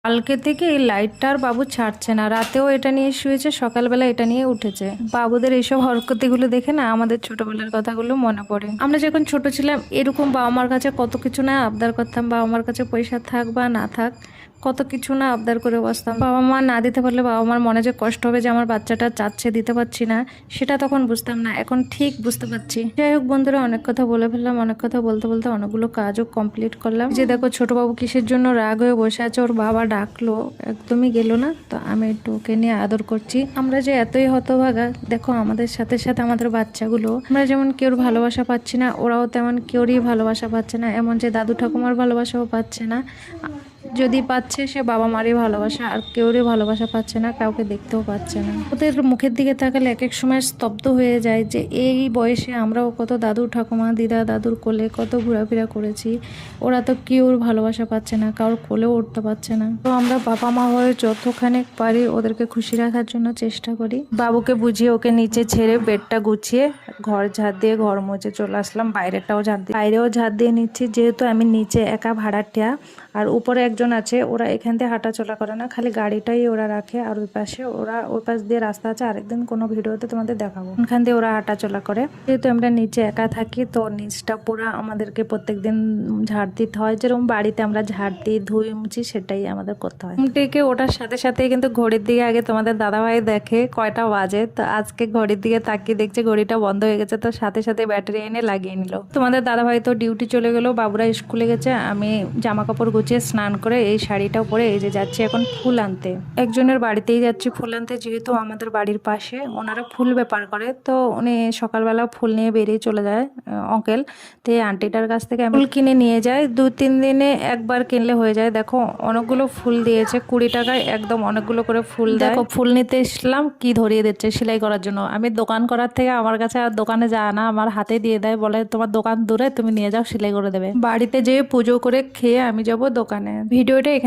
কালকে থেকে এই লাইটটা আর বাবু ছাড়ছে না, রাতেও এটা নিয়ে শুয়েছে, সকালবেলা এটা নিয়ে উঠেছে। বাবুদের এইসব হরকতিগুলো দেখে না আমাদের ছোটবেলার কথাগুলো মনে পড়ে। আমরা যখন ছোট ছিলাম এরকম বাবা মার কাছে কত কিছু না আবদার করতাম, বাবা মার কাছে পয়সা থাক বা না থাক কত কিছু না আবদার করে বসতাম। বাবা মা না দিতে পারলে বাবা মার মনে যে কষ্ট হবে যে আমার বাচ্চাটা চাচ্ছে দিতে পারছি না, সেটা তখন বুঝতাম না, এখন ঠিক বুঝতে পারছি। যাই হোক বন্ধুরা, অনেক কথা বলে ফেললাম, অনেক কথা বলতে বলতে অনেকগুলো কাজও কমপ্লিট করলাম। যে দেখো ছোট বাবু কিসের জন্য রাগ হয়ে বসে আছে, ওর বাবা ডাকলো একদমই গেল না, তো আমি একটু ওকে নিয়ে আদর করছি। আমরা যে এতই হতভাগা, দেখো আমাদের সাথে সাথে আমাদের বাচ্চাগুলো, আমরা যেমন কেউর ভালোবাসা পাচ্ছি না, ওরাও তেমন কেউরই ভালোবাসা পাচ্ছে না। এমন যে দাদু ঠাকুমার ভালোবাসাও পাচ্ছে না, যদি পাচ্ছে সে বাবা মারই ভালোবাসা, আর কেউরই ভালোবাসা পাচ্ছে না, কাউকে দেখতেও পাচ্ছে না। ওদের মুখের দিকে তাকালে এক এক সময় স্তব্ধ হয়ে যায় যে এই বয়সে আমরাও কত দাদু ঠাকুমা দিদা দাদুর কোলে কত ঘোরাফেরা করেছি, ওরা তো কেউর ভালোবাসা পাচ্ছে না, কারোর কোলেও উঠতে পারছে না। তো আমরা বাবা মা হয়ে যতখানি পারি ওদেরকে খুশি রাখার জন্য চেষ্টা করি। বাবুকে বুঝিয়ে ওকে নিচে ছেড়ে বেডটা গুছিয়ে ঘর ঝাড় দিয়ে ঘর মুছে চলে আসলাম, বাইরেটাও ঝাড় দিয়ে বাইরেও ঝাড় দিয়ে নিচ্ছি, যেহেতু আমি নিচে একা ভাড়াটিয়া আর উপরে একজন আছে। ওরা এখান থেকে হাঁটা চলা করে না, খালি গাড়িটাই ওরা রাখে, আর ওই পাশে ওই পাশ দিয়ে রাস্তা আছে, আরেকদিন কোনো ভিডিওতে তোমাদের দেখাবো, ওখান দিয়ে ওরা হাঁটা চলা করে। যেহেতু আমরা নিচে একা থাকি তো নিচটা পুরা আমাদেরকে প্রত্যেকদিন ঝাড় দিতে হয়, যেরকম বাড়িতে আমরা ঝাড় দিই ধুই মুছি সেটাই আমাদের করতে হয়। ঘুমটিকে ওটার সাথে সাথে কিন্তু ঘড়ির দিকে আগে তোমাদের দাদাভাই দেখে কয়টা বাজে, তো আজকে ঘড়ির দিকে তাকিয়ে দেখছে ঘড়িটা বন্ধ হয়ে গেছে, তো সাথে সাথে ব্যাটারি এনে লাগিয়ে নিল। তোমাদের দাদাভাই তো ডিউটি চলে গেল, বাবুরা স্কুলে গেছে, আমি জামা কাপড় গুছিয়ে স্নান করে এই শাড়িটাও পরে এই যে যাচ্ছি এখন ফুল আনতে। একজনের বাড়িতেই যাচ্ছি ফুল আনতে, যেহেতু আমাদের বাড়ির পাশে ওনারা ফুল ব্যাপার করে, তো উনি সকালবেলা ফুল নিয়ে বেরিয়ে চলে যায় অঙ্কেল, তো এই আন্টিটার কাছ থেকে ফুল কিনে নিয়ে যায়, 2-3 দিনে একবার কিনলে হয়ে যায়। দেখো অনেকগুলো ফুল দিয়েছে, 20 টাকায় একদম অনেকগুলো করে ফুল দেয়। দেখো ফুল নিতে এসলাম, কি ধরিয়ে দিচ্ছে সেলাই করার জন্য। আমি দোকান করার থেকে আমার কাছে আর দোকানে যায় না, আমার হাতে দিয়ে দেয়, বলে তোমার দোকান দূরে, তুমি নিয়ে যাও সেলাই করে দেবে। বাড়িতে যেয়ে পুজো করে খেয়ে আমি যাব দোকানে। ভিডিওটা এখানে